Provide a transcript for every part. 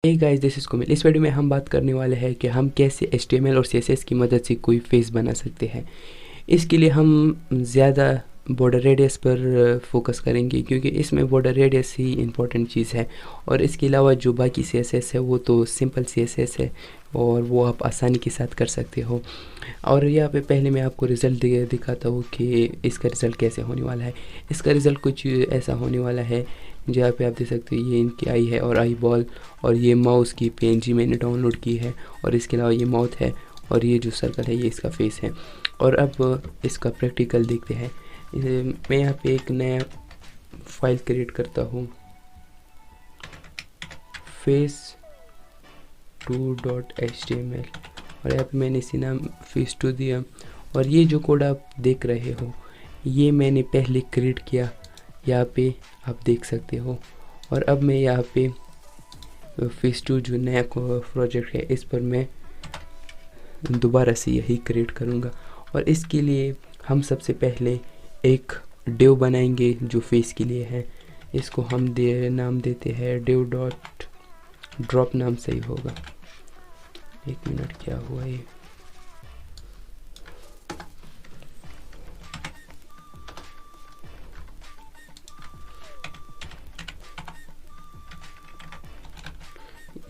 Hey guys, this is Kumil. इस video में हम बात करने वाले हैं कि हम कैसे HTML और CSS की मदद से कोई फेस बना सकते हैं। इसके लिए हम ज़्यादा बॉर्डर रेडियस पर फोकस करेंगे क्योंकि इसमें बॉर्डर रेडियस ही इम्पोर्टेंट चीज़ है। और इसके अलावा जो बाकी CSS है वो तो सिंपल CSS है और वो आप आसानी के साथ कर सकते हो। और यहाँ पे पहले मैं आपको रिज़ल्ट दिखाता हूँ कि इसका रिज़ल्ट कैसे होने वाला है। इसका रिज़ल्ट कुछ ऐसा होने वाला है जहाँ पे आप देख सकते हो, ये इनकी आई है और आई बॉल, और ये माउस की PNG मैंने डाउनलोड की है, और इसके अलावा ये माउथ है, और ये जो सर्कल है ये इसका फेस है। और अब इसका प्रैक्टिकल देखते हैं। मैं यहाँ पे एक नया फाइल क्रिएट करता हूँ, face2.html, और यहाँ पे मैंने इसी नाम face2 दिया। और ये जो कोड आप देख रहे हो ये मैंने पहले क्रिएट किया, यहाँ पे आप देख सकते हो। और अब मैं यहाँ पे face2 जो नया प्रोजेक्ट है इस पर मैं दोबारा से यही क्रिएट करूँगा। और इसके लिए हम सबसे पहले एक डिव बनाएंगे जो फेस के लिए है। इसको हम नाम देते हैं div.drop, नाम सही होगा। एक मिनट, क्या हुआ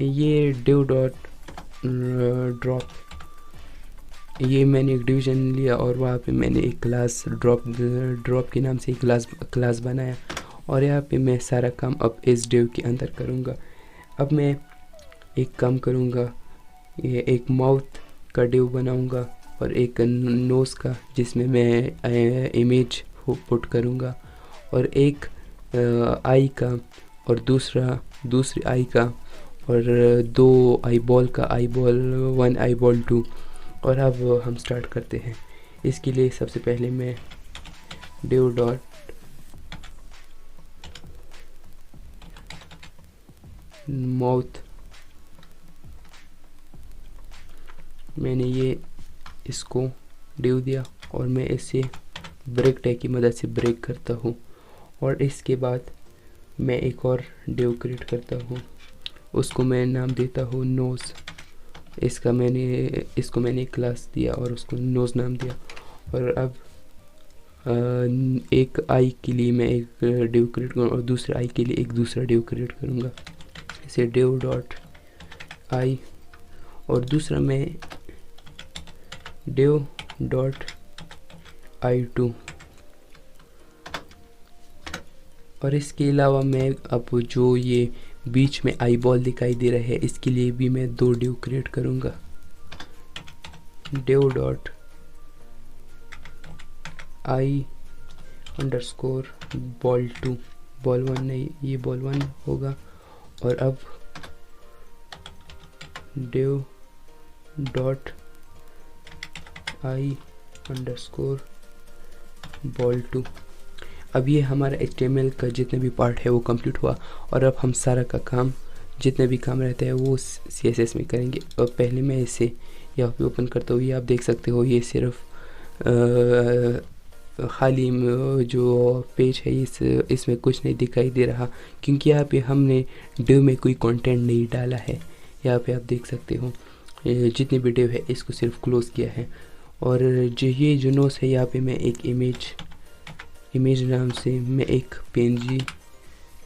ये div.drop, ये मैंने एक डिवीजन लिया और वहाँ पे मैंने एक क्लास ड्रॉप के नाम से एक क्लास बनाया। और यहाँ पे मैं सारा काम अब इस डिव के अंदर करूँगा। अब मैं एक काम करूँगा, ये एक माउथ का डिव बनाऊँगा और एक नोज़ का जिसमें मैं इमेज पुट करूँगा, और एक आई का, और दूसरी आई का, और दो आई बॉल का, आई बॉल 1, आई बॉल 2। और अब हम स्टार्ट करते हैं। इसके लिए सबसे पहले मैं div डॉट माउथ, मैंने ये इसको div दिया और मैं इसे ब्रेक टैग की मदद से ब्रेक करता हूँ। और इसके बाद मैं एक और div क्रिएट करता हूँ, उसको मैं नाम देता हूँ नोज़। इसको मैंने एक क्लास दिया और उसको नोज़ नाम दिया। और अब एक आई के लिए मैं एक डिव क्रिएट करूँगा और दूसरे आई के लिए एक दूसरा डिव क्रिएट करूँगा, इसे डिव डॉट आई, और दूसरा मैं डिव डॉट i2। और इसके अलावा मैं अब जो ये बीच में आई बॉल दिखाई दे रहा है इसके लिए भी मैं दो डिव क्रिएट करूँगा, div dot I underscore ball 2, ball 1 नहीं, ये बॉल 1 होगा। और अब div dot I underscore ball 2। अब ये हमारा HTML का जितने भी पार्ट है वो कंप्लीट हुआ। और अब हम सारा का काम, जितने भी काम रहते हैं वो CSS में करेंगे। और पहले मैं इसे यहाँ पे ओपन करता हूँ, ये आप देख सकते हो, ये सिर्फ खाली जो पेज है इसमें कुछ नहीं दिखाई दे रहा क्योंकि यहाँ पे हमने डिव में कोई कंटेंट नहीं डाला है। यहाँ पे आप देख सकते हो जितने भी डिव है इसको सिर्फ क्लोज किया है। और ये जो नोस है यहाँ पे मैं एक इमेज नाम से मैं एक PNG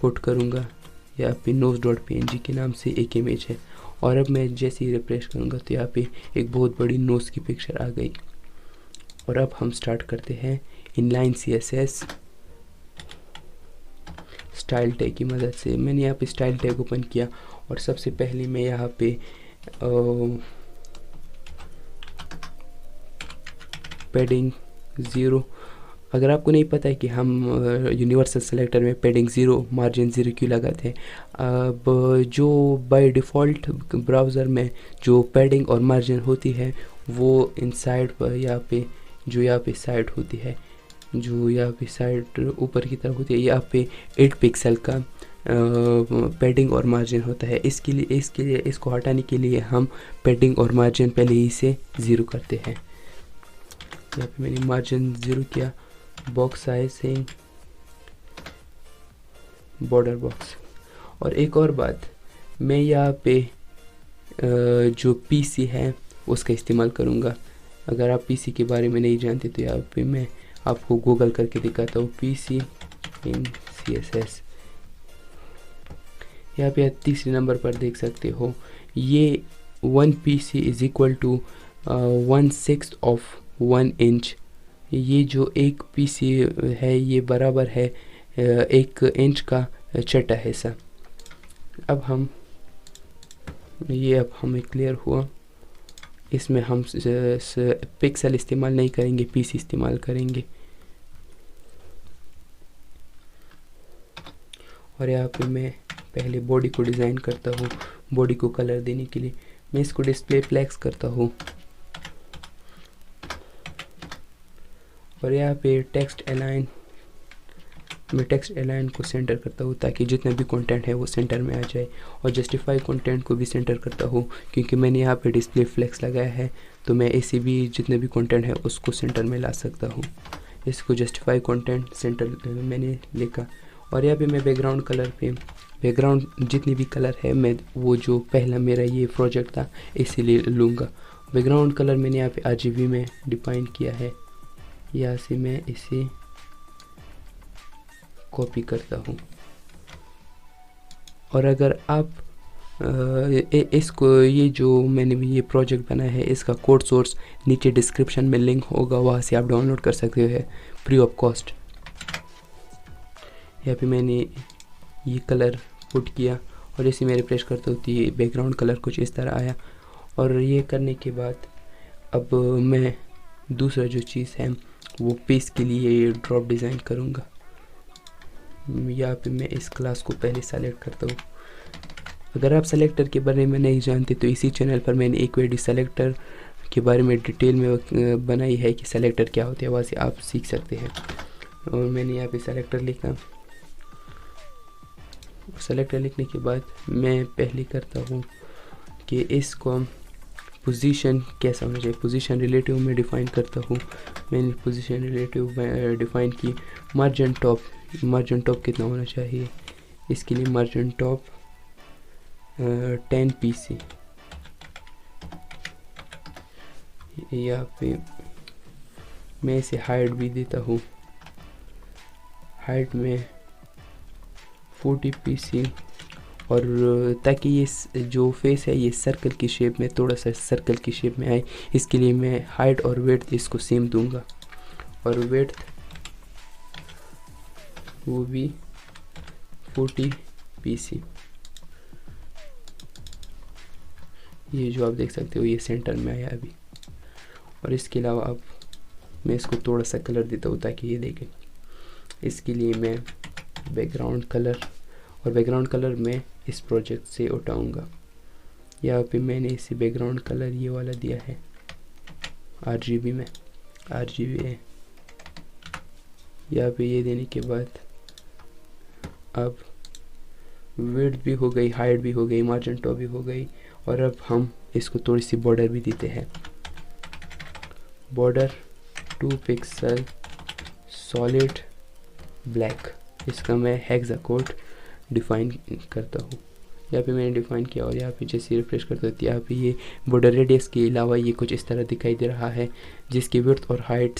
पुट करूँगा, यहाँ पे nose.png के नाम से एक इमेज है। और अब मैं जैसे ही रिफ्रेश करूँगा तो यहाँ पे एक बहुत बड़ी नोज़ की पिक्चर आ गई। और अब हम स्टार्ट करते हैं इनलाइन CSS स्टाइल टैग की मदद से। मैंने यहाँ पे स्टाइल टैग ओपन किया और सबसे पहले मैं यहाँ पे पैडिंग 0, अगर आपको नहीं पता है कि हम यूनिवर्सल सेलेक्टर में पैडिंग 0, मार्जिन 0 क्यों लगाते हैं। अब जो बाय डिफ़ॉल्ट ब्राउज़र में जो पैडिंग और मार्जिन होती है वो इनसाइड पर यहाँ पे साइड होती है, जो यहाँ पे साइड ऊपर की तरफ होती है, यहाँ पे 8 पिक्सल का पैडिंग और मार्जिन होता है। इसके लिए इसको हटाने के लिए हम पैडिंग और मार्जिन पहले ही से 0 करते हैं। यहाँ पे मैंने मार्जिन 0 किया, बॉक्स साइज बॉर्डर बॉक्स। और एक और बात, मैं यहाँ पे जो पीसी है उसका इस्तेमाल करूँगा। अगर आप पीसी के बारे में नहीं जानते तो यहाँ पे मैं आपको गूगल करके दिखाता हूँ, पीसी इन CSS। यहाँ पे आप तीसरे नंबर पर देख सकते हो, ये 1 PC is equal to 1/6 of 1 inch. ये जो एक PC है ये बराबर है 1 इंच का छठा हिस्सा। अब हमें क्लियर हुआ। इसमें हम पिक्सल इस्तेमाल नहीं करेंगे, PC इस्तेमाल करेंगे। और यहाँ पे मैं पहले बॉडी को डिज़ाइन करता हूँ। बॉडी को कलर देने के लिए मैं इसको डिस्प्ले फ्लेक्स करता हूँ और यहाँ पे टेक्स्ट अलाइन को सेंटर करता हूँ ताकि जितना भी कंटेंट है वो सेंटर में आ जाए। और जस्टिफाई कंटेंट को भी सेंटर करता हूँ क्योंकि मैंने यहाँ पे डिस्प्ले फ्लेक्स लगाया है, तो मैं ऐसे भी जितने भी कंटेंट है उसको सेंटर में ला सकता हूँ। इसको जस्टिफाई कंटेंट सेंटर मैंने लिखा। और यहाँ पे मैं बैकग्राउंड जितनी भी कलर है मैं वो जो पहला मेरा ये प्रोजेक्ट था इसीलिए लूँगा। बैकग्राउंड कलर मैंने यहाँ पे RGB में डिफाइन किया है। यहाँ से मैं इसे कॉपी करता हूँ। और अगर आप इसको ये जो मैंने ये प्रोजेक्ट बनाया है इसका कोड सोर्स नीचे डिस्क्रिप्शन में लिंक होगा, वहाँ से आप डाउनलोड कर सकते हो फ्री ऑफ कॉस्ट। यहाँ पे मैंने ये कलर पुट किया और इसे मैं रिफ्रेश करता हूँ तो ये बैकग्राउंड कलर कुछ इस तरह आया। और ये करने के बाद अब मैं दूसरा जो चीज़ है वो पेज के लिए ड्रॉप डिज़ाइन करूँगा। यहाँ पे मैं इस क्लास को पहले सेलेक्ट करता हूँ। अगर आप सेलेक्टर के बारे में नहीं जानते तो इसी चैनल पर मैंने एक वीडियो सेलेक्टर के बारे में डिटेल में बनाई है कि सेलेक्टर क्या होते हैं, वहाँ से आप सीख सकते हैं। और मैंने यहाँ पे सेलेक्टर लिखा। सेलेक्टर लिखने के बाद मैं पहले करता हूँ कि इसको पोजीशन कैसा होना चाहिए, पोजीशन रिलेटिव में डिफ़ाइन करता हूँ। मैंने पोजीशन रिलेटिव डिफ़ाइन की। मार्जिन टॉप कितना होना चाहिए, इसके लिए मार्जिन टॉप 10 PC। यहाँ पे मैं इसे हाइट भी देता हूँ, हाइट में 40 PC। और ताकि ये जो फेस है ये सर्कल की शेप में, थोड़ा सा सर्कल की शेप में आए, इसके लिए मैं हाइट और वेड्थ इसको सेम दूंगा। और वेड्थ वो भी 40 PC। ये जो आप देख सकते हो ये सेंटर में आया अभी। और इसके अलावा अब मैं इसको थोड़ा सा कलर देता हूँ ताकि ये देखें। इसके लिए मैं बैकग्राउंड कलर में इस प्रोजेक्ट से उठाऊंगा। यहाँ पे मैंने इसे बैकग्राउंड कलर ये वाला दिया है RGB में, RGB है। यहाँ पे ये देने के बाद अब विड्थ भी हो गई, हाइट भी हो गई, मार्जिन टॉप भी हो गई। और अब हम इसको थोड़ी सी बॉर्डर भी देते हैं। बॉर्डर 2 पिक्सल सॉलिड ब्लैक, इसका मैं हेक्साकोड डिफ़ाइन करता हूँ। यहाँ पे मैंने डिफ़ाइन किया और यहाँ पे जैसे रिफ्रेश करता हूँ यहाँ पे ये बॉर्डर रेडियस के अलावा ये कुछ इस तरह दिखाई दे रहा है जिसकी विड्थ और हाइट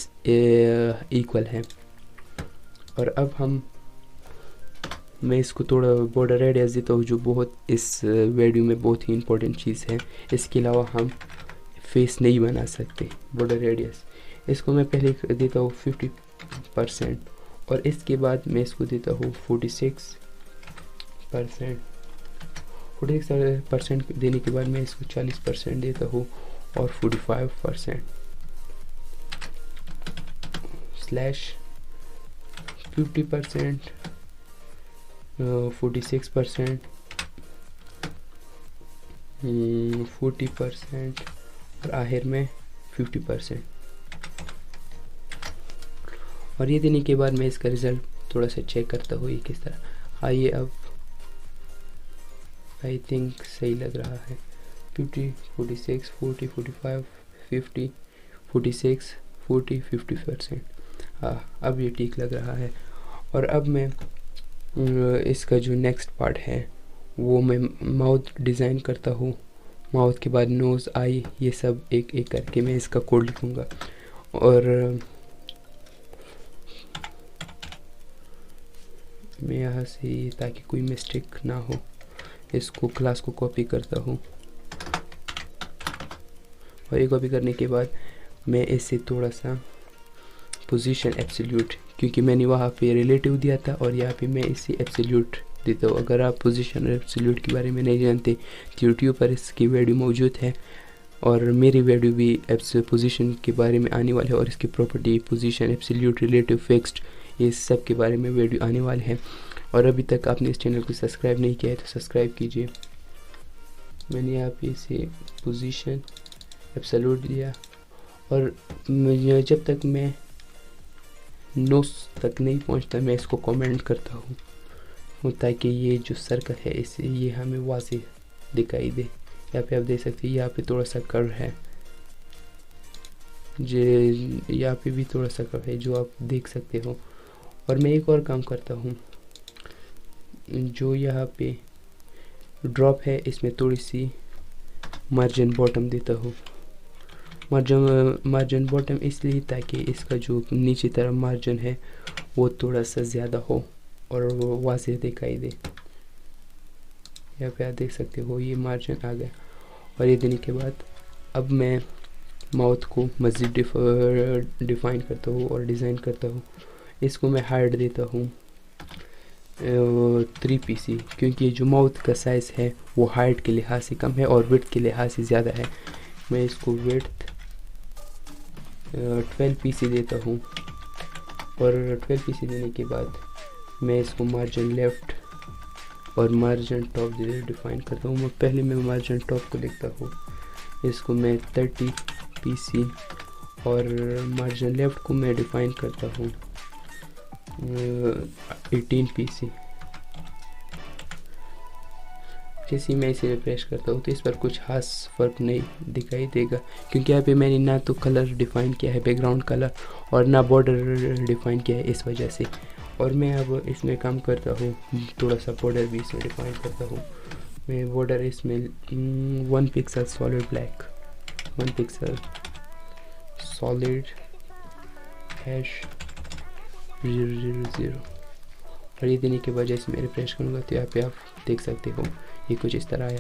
इक्वल है। और अब मैं इसको थोड़ा बॉर्डर रेडियस देता हूँ जो बहुत इस वीडियो में बहुत ही इम्पोर्टेंट चीज़ है। इसके अलावा हम फेस नहीं बना सकते। बॉर्डर रेडियस इसको मैं पहले देता हूँ 50% और इसके बाद मैं इसको देता हूँ 46%। 46% देने के बाद मैं इसको 40% देता हूँ और 45% स्लैश 50%, 46%, 40% और आखिर में 50%। और ये देने के बाद मैं इसका रिज़ल्ट थोड़ा सा चेक करता हूँ ये किस तरह। आइए अब आई थिंक सही लग रहा है। 50, 46, 40, 45, 50, 46, 40, 50%। हाँ, अब ये ठीक लग रहा है। और अब मैं इसका जो नेक्स्ट पार्ट है वो मैं माउथ डिज़ाइन करता हूँ। माउथ के बाद नोज़, आई, ये सब एक एक करके मैं इसका कोड लिखूँगा। और मैं यहाँ से, ताकि कोई मिस्टेक ना हो, इसको क्लास को कॉपी करता हूँ। और ये कॉपी करने के बाद मैं इससे थोड़ा सा पोजीशन एब्सोल्यूट, क्योंकि मैंने वहाँ पे रिलेटिव दिया था और यहाँ पे मैं इसे एब्सोल्यूट देता हूँ। अगर आप पोजीशन एब्सोल्यूट के बारे में नहीं जानते तो यूट्यूब पर इसकी वीडियो मौजूद है, और मेरी वीडियो भी पोजीशन के बारे में आने वाले है, और इसकी property, position, absolute, relative, fixed, ये सब के बारे में वीडियो आने वाले हैं। और अभी तक आपने इस चैनल को सब्सक्राइब नहीं किया है तो सब्सक्राइब कीजिए। मैंने यहाँ पे इसे पोजीशन एब्सोल्यूट दिया, और जब तक मैं नोस तक नहीं पहुँचता मैं इसको कमेंट करता हूँ, ताकि ये जो सर्कल है इसे ये हमें वाज़ेह दिखाई दे। यहाँ पे आप देख सकते हैं, यहाँ पे थोड़ा सा कर्व है, यहाँ पे भी थोड़ा सा कर्व है जो आप देख सकते हो। और मैं एक और काम करता हूँ, जो यहाँ पे ड्रॉप है इसमें थोड़ी सी मार्जिन बॉटम देता हूँ। मार्जिन बॉटम इसलिए ताकि इसका जो नीचे तरफ मार्जिन है वो थोड़ा सा ज़्यादा हो और वो वाज़ेह दिखाई दे। यहाँ पे आप देख सकते हो ये मार्जिन आ गया। और ये देने के बाद अब मैं माउथ को मज़ीद डिफ़ाइन करता हूँ और डिज़ाइन करता हूँ। इसको मैं हाइट देता हूँ 3 PC, क्योंकि जो माउथ का साइज़ है वो हाइट के लिहाज से कम है और विड्थ के लिहाज से ज़्यादा है। मैं इसको विड्थ 12 PC देता हूँ, और 12 PC देने के बाद मैं इसको मार्जिन लेफ़्ट और मार्जिन टॉप डिफ़ाइन करता हूँ। पहले मैं मार्जिन टॉप को लिखता हूँ, इसको मैं 30 PC, और मार्जिन लेफ़्ट को मैं डिफ़ाइन करता हूँ 18 PC। जैसे मैं इसे रिफ्रेश करता हूँ तो इस पर कुछ खास फ़र्क नहीं दिखाई देगा, क्योंकि यहाँ पे मैंने ना तो कलर डिफ़ाइन किया है, बैकग्राउंड कलर, और ना बॉर्डर डिफ़ाइन किया है इस वजह से। और मैं अब इसमें काम करता हूँ, थोड़ा सा बॉर्डर भी इसमें डिफ़ाइन करता हूँ। मैं बॉर्डर इसमें 1 pixel solid black, 1 pixel solid #000, और ये देने के बाद जैसे मैं रिफ्रेश करूँगा तो यहाँ पे आप देख सकते हो ये कुछ इस तरह आया।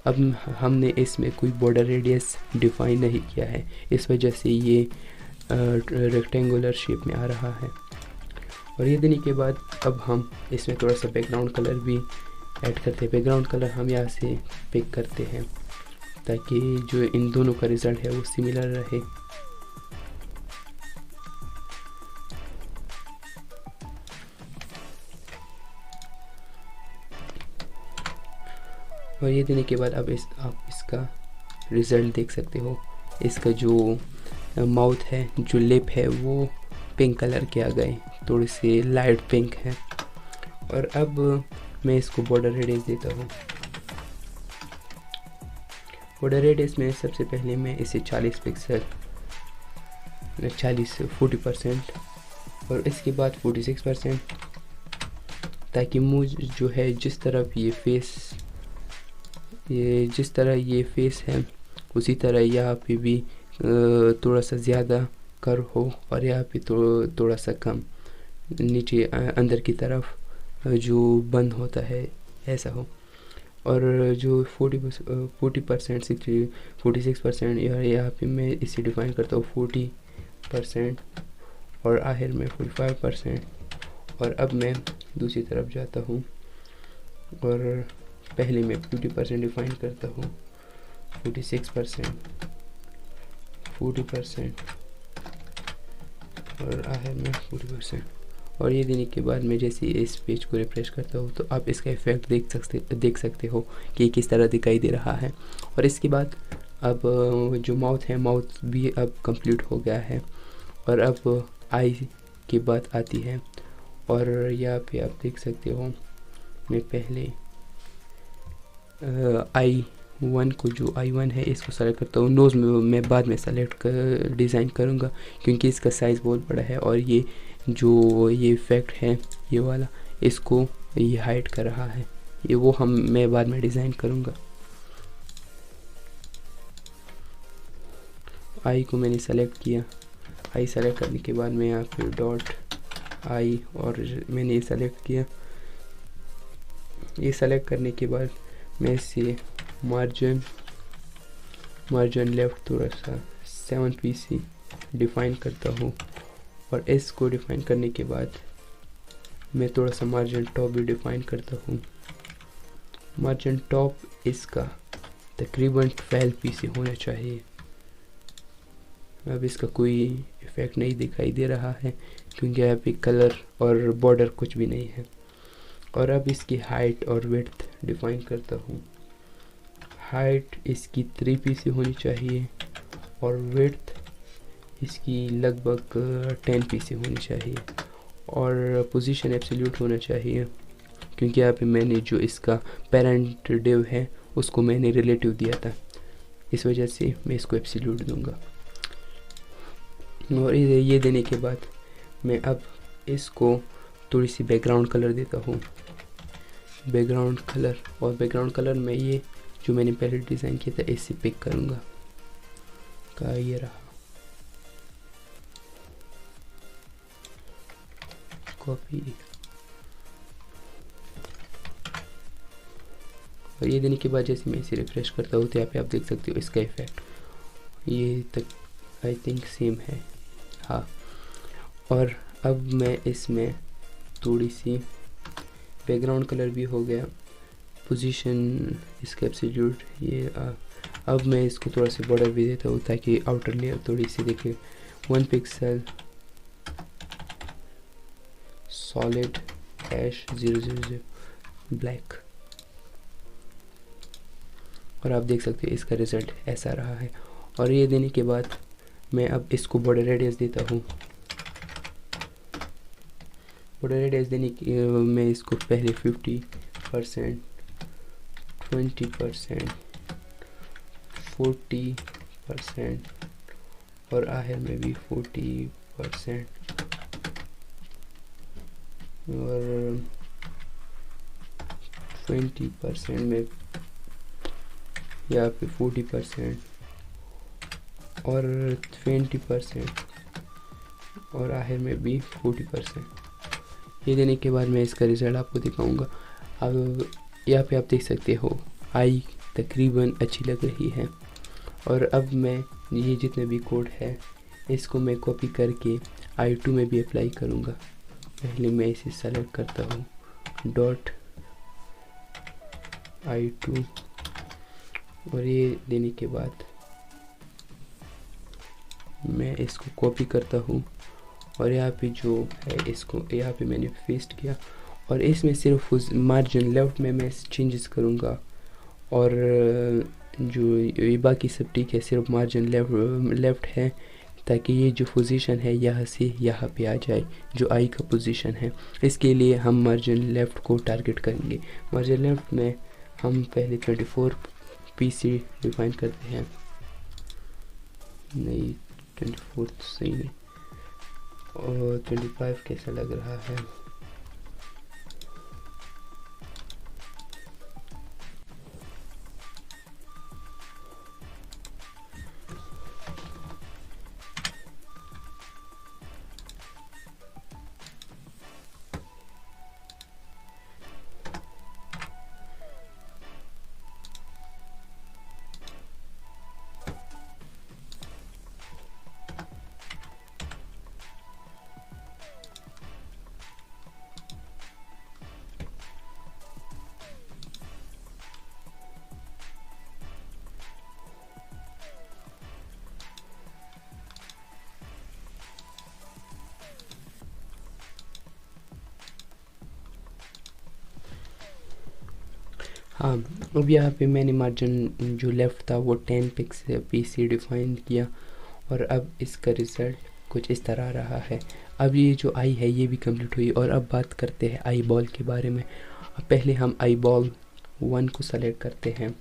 अब हमने इसमें कोई बॉर्डर रेडियस डिफ़ाइन नहीं किया है, इस वजह से ये रेक्टेंगुलर शेप में आ रहा है। और ये देने के बाद अब हम इसमें थोड़ा सा बैकग्राउंड कलर भी ऐड करते हैं। बैकग्राउंड कलर हम यहाँ से पिक करते हैं ताकि जो इन दोनों का रिज़ल्ट है वो सिमिलर रहे। और ये देने के बाद अब आप इसका रिज़ल्ट देख सकते हो। इसका जो माउथ है, जो लिप है, वो पिंक कलर के आ गए, थोड़े से लाइट पिंक है। और अब मैं इसको बॉर्डर रेडियस देता हूँ। बॉर्डर रेडियस में सबसे पहले मैं इसे 40 पिक्सल 40% और इसके बाद 46%, ताकि मुझ जो है जिस तरफ ये फेस है उसी तरह यहाँ पे भी थोड़ा सा ज़्यादा कर हो, और यहाँ पे थोड़ा सा कम नीचे अंदर की तरफ जो बंद होता है ऐसा हो। और जो 40% 46% यहाँ पे मैं इसे डिफ़ाइन करता हूँ 40%, और आखिर में 45%। और अब मैं दूसरी तरफ जाता हूँ और पहले मैं 50% डिफ़ाइन करता हूँ, 46%, 40% और आखिर में 40%। और ये देने के बाद मैं जैसे इस पेज को रिफ्रेश करता हूँ तो आप इसका इफ़ेक्ट देख सकते हो कि किस तरह दिखाई दे रहा है। और इसके बाद अब जो माउथ है, माउथ भी अब कंप्लीट हो गया है। और अब आई की बात आती है, और यहाँ पे आप देख सकते हो मैं पहले I1 को, जो I1 है, इसको सेलेक्ट करता हूँ। नोज़ में मैं बाद में सेलेक्ट कर डिज़ाइन करूँगा क्योंकि इसका साइज़ बहुत बड़ा है, और ये जो ये इफ़ेक्ट है ये वाला, इसको ये हाइड कर रहा है। ये वो मैं बाद में डिज़ाइन करूँगा। आई को मैंने सेलेक्ट किया, आई सेलेक्ट करने के बाद मैं यहाँ पे डॉट आई और मैंने ये सेलेक्ट किया। ये सेलेक्ट करने के बाद मैं इसे मार्जिन लेफ्ट थोड़ा सा 7 pc डिफ़ाइन करता हूँ और एस को डिफ़ाइन करने के बाद मैं थोड़ा सा मार्जिन टॉप भी डिफ़ाइन करता हूँ। मार्जिन टॉप इसका तकरीबन 12 pc होना चाहिए। अब इसका कोई इफ़ेक्ट नहीं दिखाई दे रहा है क्योंकि यहाँ पे कलर और बॉर्डर कुछ भी नहीं है। और अब इसकी हाइट और विड्थ डिफ़ाइन करता हूँ। हाइट इसकी 3 pc होनी चाहिए और विड्थ इसकी लगभग 10 pc होनी चाहिए और पोजीशन एब्सोल्यूट होना चाहिए क्योंकि यहाँ पे मैंने जो इसका पेरेंट डिव है उसको मैंने रिलेटिव दिया था, इस वजह से मैं इसको एब्सोल्यूट दूंगा। और ये देने के बाद मैं अब इसको थोड़ी सी बैकग्राउंड कलर देता हूँ। बैकग्राउंड कलर में ये जो मैंने पहले डिज़ाइन किया था इसे पिक करूँगा का ये रहा, कॉपी। और ये देने के बाद जैसे मैं इसे रिफ्रेश करता हूँ तो यहाँ पे आप देख सकते हो इसका इफेक्ट ये तक आई थिंक सेम है, हाँ। और अब मैं इसमें थोड़ी सी बैकग्राउंड कलर भी हो गया, पोजीशन इसका एब्सोल्यूट ये अब मैं इसको थोड़ा सा बॉर्डर भी देता हूँ ताकि आउटर लेयर थोड़ी सी दिखे। 1 पिक्सल सॉलिड हैश 000 ब्लैक। और आप देख सकते हैं इसका रिज़ल्ट ऐसा रहा है। और ये देने के बाद मैं अब इसको बॉर्डर रेडियस देता हूँ। बॉर्डर रेडियस देने की मैं इसको पहले 50%, 20%, 40% और आखिर में भी 40% और 20% में यहाँ पे 40% और 20% और आखिर में भी 40%। ये देने के बाद मैं इसका रिज़ल्ट आपको दिखाऊंगा। अब यहाँ पे आप देख सकते हो आई तकरीबन अच्छी लग रही है। और अब मैं ये जितने भी कोड है इसको मैं कॉपी करके I2 में भी अप्लाई करूँगा। पहले मैं इसे सेलेक्ट करता हूँ डॉट I2 और ये देने के बाद मैं इसको कॉपी करता हूँ और यहाँ पे जो है इसको यहाँ पे मैंने पेस्ट किया और इसमें सिर्फ उस मार्जिन लेफ्ट में मैं चेंजेस करूँगा और जो ये बाकी सब ठीक है, सिर्फ मार्जिन लेफ्ट है ताकि ये जो पोजीशन है यहाँ से यहाँ पे आ जाए जो आई का पोजीशन है। इसके लिए हम मार्जिन लेफ्ट को टारगेट करेंगे। मार्जिन लेफ्ट में हम पहले 24 pc डिफाइन करते हैं, नहीं 24 तो सही नहीं और 25 कैसा लग रहा है। हाँ, अब यहाँ पे मैंने मार्जिन जो लेफ़्ट था वो 10 pc डिफ़ाइन किया और अब इसका रिज़ल्ट कुछ इस तरह रहा है। अब ये जो आई है ये भी कंप्लीट हुई और अब बात करते हैं आई बॉल के बारे में। अब पहले हम आई बॉल 1 को सेलेक्ट करते हैं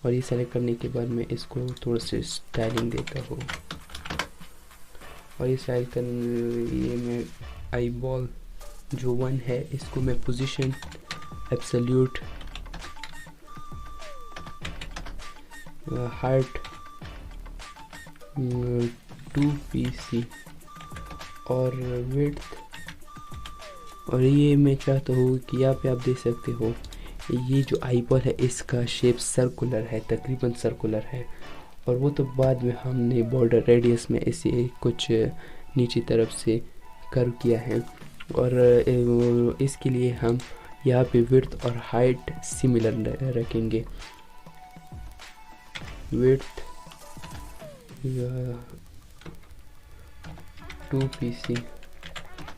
और ये सेलेक्ट करने के बाद मैं इसको थोड़ा सा स्टाइलिंग देता हूँ और ये स्टाइल करने मैं आई बॉल जो 1 है इसको मैं पोजीशन एब्सोल्यूट हाइट 2 pc और विड्थ, और ये मैं चाहता हूँ कि यहाँ पे आप देख सकते हो ये जो आईबॉल है इसका शेप सर्कुलर है, तकरीबन सर्कुलर है। और वो तो बाद में हमने बॉर्डर रेडियस में इसे कुछ नीचे तरफ से कर्व किया है। और इसके लिए हम यहाँ पे विड्थ और हाइट सिमिलर रखेंगे। विड्थ 2 pc,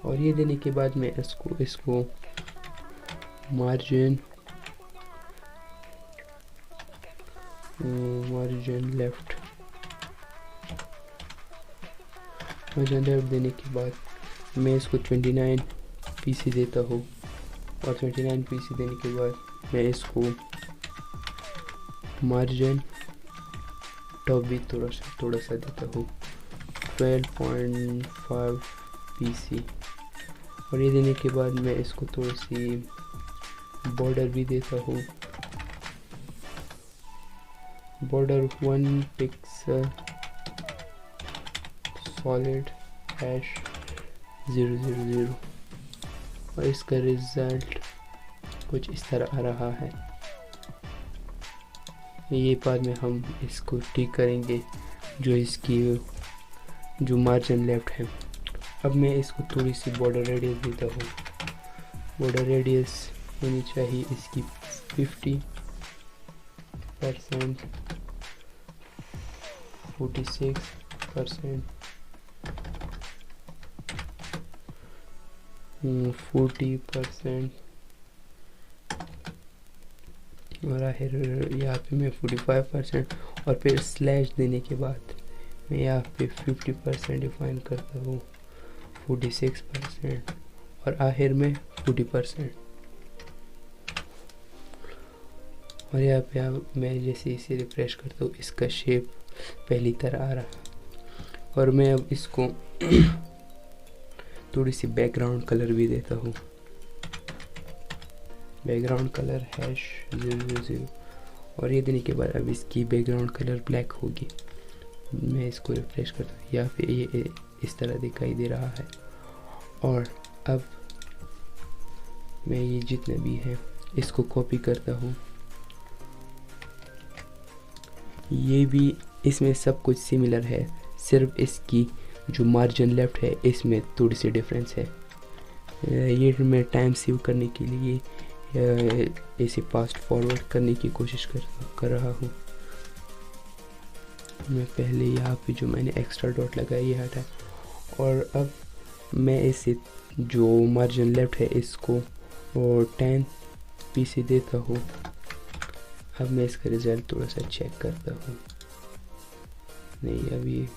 और ये देने के बाद मैं इसको मार्जिन लेफ्ट देने के बाद मैं इसको 29 pc देता हूँ। और 29 pc देने के बाद मैं इसको मार्जिन टॉप भी थोड़ा सा देता हूँ 12.5 pc। और ये देने के बाद मैं इसको थोड़ी सी बॉर्डर भी देता हूँ, बॉर्डर 1 पिक्सल सॉलिड हैश 000, और इसका रिजल्ट कुछ इस तरह आ रहा है। ये बाद में हम इसको ठीक करेंगे जो इसकी जो मार्जिन लेफ्ट है। अब मैं इसको थोड़ी सी बॉर्डर रेडियस देता हूँ। बॉर्डर रेडियस होनी चाहिए इसकी 50%, 46%, 40%, और आखिर यहाँ पे मैं 45%, और फिर स्लैश देने के बाद मैं यहाँ पे 50% डिफाइन करता हूँ, 46%, और आखिर में 40%। और यहाँ पे अब मैं जैसे इसे रिफ्रेश करता हूँ इसका शेप पहली तरह आ रहा है। और मैं अब इसको थोड़ी सी बैकग्राउंड कलर भी देता हूँ, बैकग्राउंड कलर हैश 000, और ये देने के बाद अब इसकी बैकग्राउंड कलर ब्लैक होगी। मैं इसको रिफ्रेश करता हूँ, यहाँ पे ये इस तरह दिखाई दे रहा है। और अब मैं ये जितने भी हैं इसको कॉपी करता हूँ, ये भी इसमें सब कुछ सिमिलर है, सिर्फ इसकी जो मार्जिन लेफ्ट है इसमें थोड़ी सी डिफरेंस है। ये मैं टाइम सेव करने के लिए इसे फास्ट फॉरवर्ड करने की कोशिश कर रहा हूँ। मैं पहले यहाँ पे जो मैंने एक्स्ट्रा डॉट लगाया ये हटा, और अब मैं इसे जो मार्जिन लेफ्ट है इसको और 10 pc देता हूँ। अब मैं इसका रिज़ल्ट थोड़ा सा चेक करता हूँ, नहीं अभी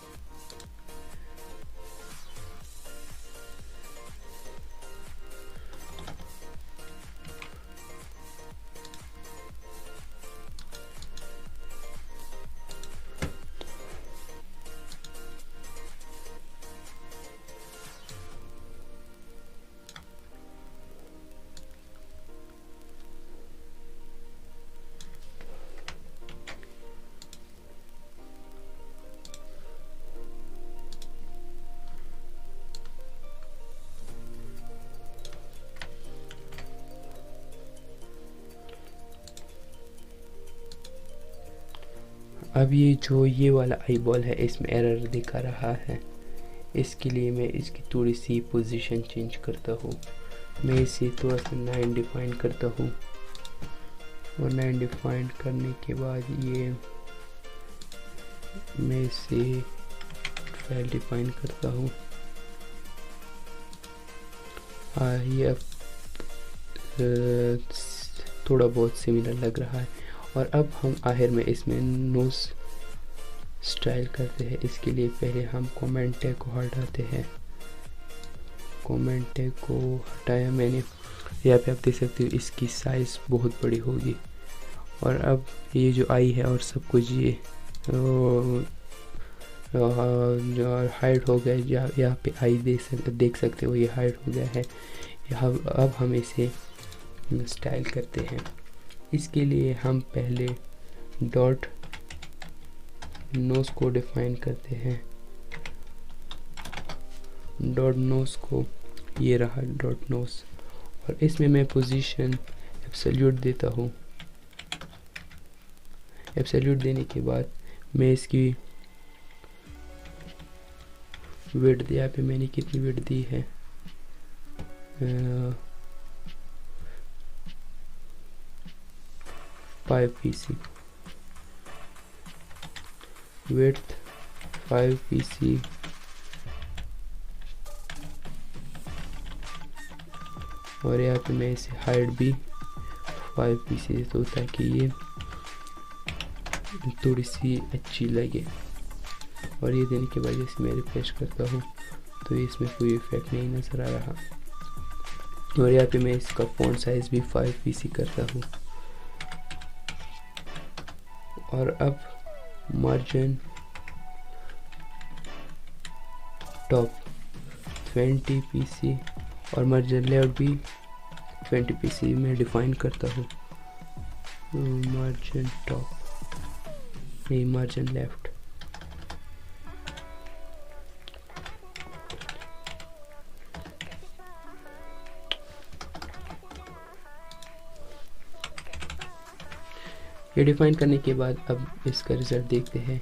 अब ये वाला आई बॉल है इसमें एरर दिखा रहा है। इसके लिए मैं इसकी थोड़ी सी पोजीशन चेंज करता हूँ। मैं इसे थोड़ा सा 9 डिफाइन करता हूँ, और 9 डिफाइन करने के बाद ये मैं इसे 12 डिफाइन करता हूँ। ये अब थोड़ा बहुत सिमिलर लग रहा है। और अब हम आखिर में इसमें नोज स्टाइल करते हैं। इसके लिए पहले हम कमेंट टैग को हटाते हैं। कमेंट टैग को हटाया मैंने, यहाँ पे आप देख सकते हो इसकी साइज़ बहुत बड़ी होगी। और अब ये जो आई है और सब कुछ ये हाइड हो गया, यहाँ पे आई देख सकते हो ये हाइड हो गया है। यहाँ अब हम इसे स्टाइल करते हैं। इसके लिए हम पहले डॉट नोज को डिफाइन करते हैं। डॉट नोज को, ये रहा डॉट नोज, और इसमें मैं पोजीशन एब्सोल्यूट देता हूँ। एब्सोल्यूट देने के बाद मैं इसकी विड्थ, यहाँ पे मैंने कितनी विड्थ दी है, 5 pc, विड्थ 5 pc, और यहाँ पे मैं इसे हाइट भी 5 pc देता हूँ ताकि ये थोड़ी सी अच्छी लगे। और ये देने के बाद जैसे मैं रिफ्रेश करता हूँ तो इसमें कोई इफेक्ट नहीं नज़र आ रहा। और यहाँ पे मैं इसका फॉन्ट साइज भी 5 pc करता हूँ। और अब मार्जिन टॉप 20 pc और मार्जिन लेफ्ट भी 20 pc में डिफाइन करता हूँ। मार्जिन टॉप नहीं, मार्जिन लेफ्ट। ये डिफाइन करने के बाद अब इसका रिज़ल्ट देखते हैं।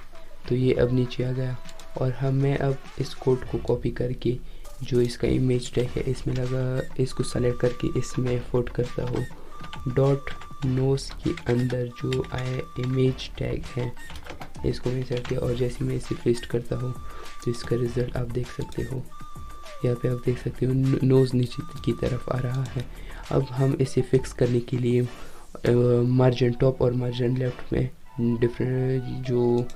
तो ये अब नीचे आ गया, और मैं अब इस कोड को कॉपी करके जो इसका इमेज टैग है इसमें लगा, इसको सेलेक्ट करके इसमें फोल्ड करता हूँ। डॉट नोज के अंदर जो आया इमेज टैग है इसको मैं सेलेक्ट किया, और जैसे मैं इसे पेस्ट करता हूँ तो इसका रिज़ल्ट आप देख सकते हो। यहाँ पे आप देख सकते हो नोज़ नीचे की तरफ आ रहा है। अब हम इसे फिक्स करने के लिए मार्जिन टॉप और मार्जिन लेफ्ट में डिफरेंट जो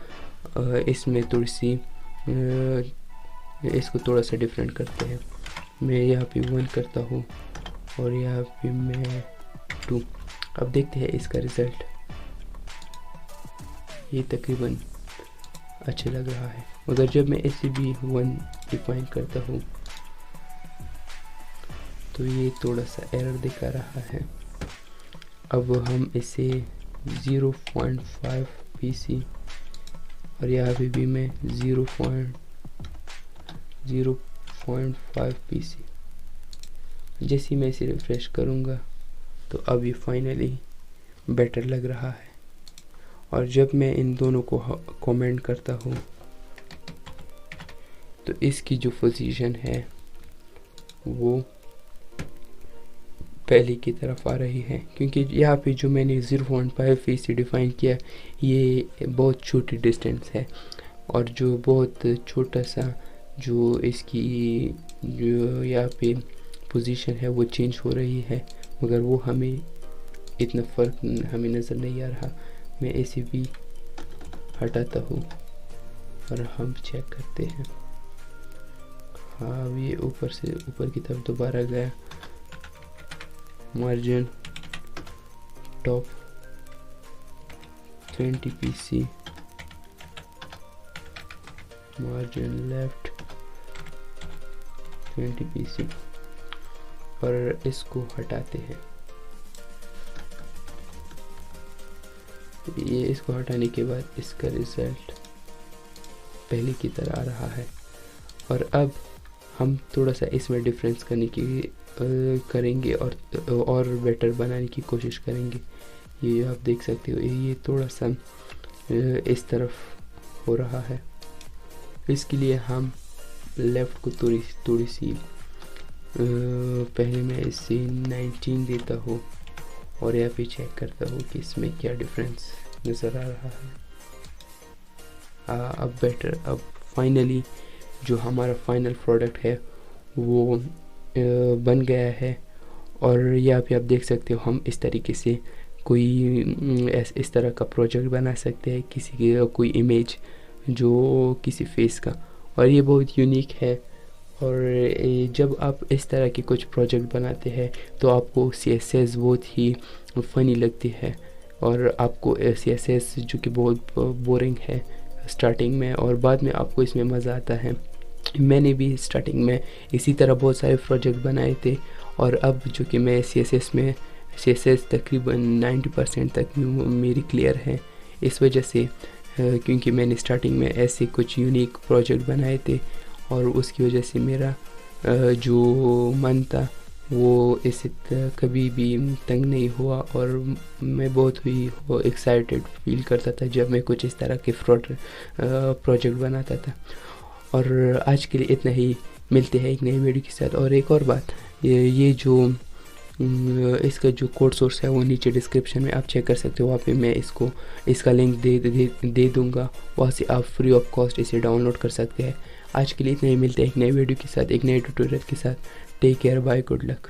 इसमें थोड़ी सी इसको थोड़ा सा डिफरेंट करते हैं। मैं यहाँ पे 1 करता हूँ और यहाँ पे मैं 2। अब देखते हैं इसका रिज़ल्ट। ये तकरीबन अच्छा लग रहा है, मगर जब मैं इसे भी 1 डिफाइन करता हूँ तो ये थोड़ा सा एरर दिखा रहा है। अब हम इसे 0.5 pc और यहाँ पे भी मैं 0.5 pc, जैसे मैं इसे रिफ्रेश करूँगा तो अब ये फाइनली बेटर लग रहा है। और जब मैं इन दोनों को कमेंट करता हूँ तो इसकी जो पोजीशन है वो पहले की तरफ आ रही है, क्योंकि यहाँ पे जो मैंने 0.5 pc डिफाइन किया ये बहुत छोटी डिस्टेंस है, और जो बहुत छोटा सा जो इसकी जो यहाँ पे पोजीशन है वो चेंज हो रही है, मगर वो हमें इतना फ़र्क हमें नज़र नहीं आ रहा। मैं इसे भी हटाता हूँ और हम चेक करते हैं। हाँ, ये ऊपर से ऊपर की तरफ दोबारा गया। Margin top 20 pc, margin left 20 pc, और इसको हटाते हैं। ये इसको हटाने के बाद इसका रिज़ल्ट पहले की तरह आ रहा है। और अब हम थोड़ा सा इसमें डिफरेंस करने की करेंगे और बेटर बनाने की कोशिश करेंगे। ये आप देख सकते हो ये थोड़ा सा इस तरफ हो रहा है। इसके लिए हम लेफ़्ट को थोड़ी सी पहले मैं इसे 19 देता हूँ और यहाँ पे चेक करता हूँ कि इसमें क्या डिफरेंस नज़र आ रहा है। अब बेटर। अब फाइनली जो हमारा फाइनल प्रोडक्ट है वो बन गया है, और यहाँ पे आप देख सकते हो हम इस तरीके से कोई इस तरह का प्रोजेक्ट बना सकते हैं, किसी के कोई इमेज जो किसी फेस का, और ये बहुत यूनिक है। और जब आप इस तरह के कुछ प्रोजेक्ट बनाते हैं तो आपको CSS बहुत ही फ़नी लगती है, और आपको CSS जो कि बहुत बोरिंग है स्टार्टिंग में, और बाद में आपको इसमें मज़ा आता है। मैंने भी स्टार्टिंग में इसी तरह बहुत सारे प्रोजेक्ट बनाए थे, और अब जो कि मैं CSS में CSS तकरीबन 90% तक मेरी क्लियर है। इस वजह से क्योंकि मैंने स्टार्टिंग में ऐसे कुछ यूनिक प्रोजेक्ट बनाए थे और उसकी वजह से मेरा जो मन था वो इससे कभी भी तंग नहीं हुआ और मैं बहुत ही एक्साइटेड फील करता था जब मैं कुछ इस तरह के प्रोजेक्ट बनाता था। और आज के लिए इतना ही, मिलते हैं एक नई वीडियो के साथ। और एक और बात, ये जो इसका जो कोड सोर्स है वो नीचे डिस्क्रिप्शन में आप चेक कर सकते हो, वहाँ पे मैं इसका लिंक दे दूँगा, वहाँ से आप फ्री ऑफ कॉस्ट इसे डाउनलोड कर सकते हैं। आज के लिए इतना ही, मिलते हैं एक नए वीडियो के साथ, एक नए ट्यूटोरियल के साथ। Take care, bye, good luck.